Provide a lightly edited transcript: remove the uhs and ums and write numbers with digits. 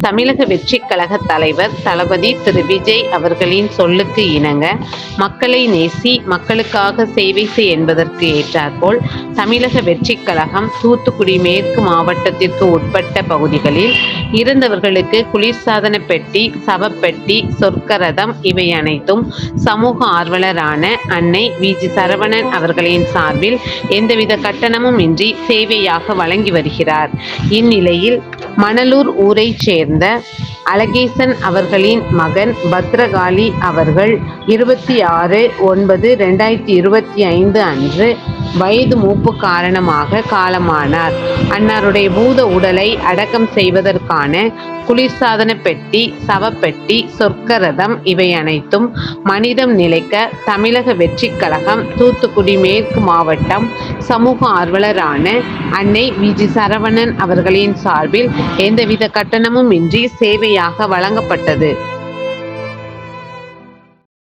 தமிழக வெற்றிக் கழக தலைவர் தளபதி திரு விஜய் அவர்களின் சொல்லுக்கு இணங்க மக்களை நேசி மக்களுக்காக சேவை செய் என்பதற்கு ஏற்றாற்போல் தமிழக வெற்றிக் கழகம் தூத்துக்குடி மேற்கு மாவட்டத்திற்கு உட்பட்ட பகுதிகளில் இறந்தவர்களுக்கு குளிர்சாதன பெட்டி, சவப்பெட்டி, சொர்க்கரதம் இவை அனைத்தும் சமூக ஆர்வலரான அன்னை வி.ஜி. சரவணன் அவர்களின் சார்பில் எந்தவித கட்டணமும் இன்றி சேவையாக வழங்கி வருகிறார். இந்நிலையில் மணலூர் ஊரைச் சேர்ந்த அழகேசன் அவர்களின் மகன் பத்ரகாளி அவர்கள் 26/9/2025 அன்று வயது மூப்பு காரணமாக காலமானார். அன்னாருடைய பூத உடலை அடக்கம் செய்வதற்கான குளிர்சாதன பெட்டி, சவப்பெட்டி, சொர்க்கரதம் இவை அனைத்தும் மனிதம் நிலைக்க தமிழக வெற்றிக் கழகம் தூத்துக்குடி மேற்கு மாவட்டம் சமூக ஆர்வலரான அன்னை வி.ஜி. சரவணன் அவர்களின் சார்பில் எந்தவித கட்டணமும் இன்றி சேவையாக வழங்கப்பட்டது.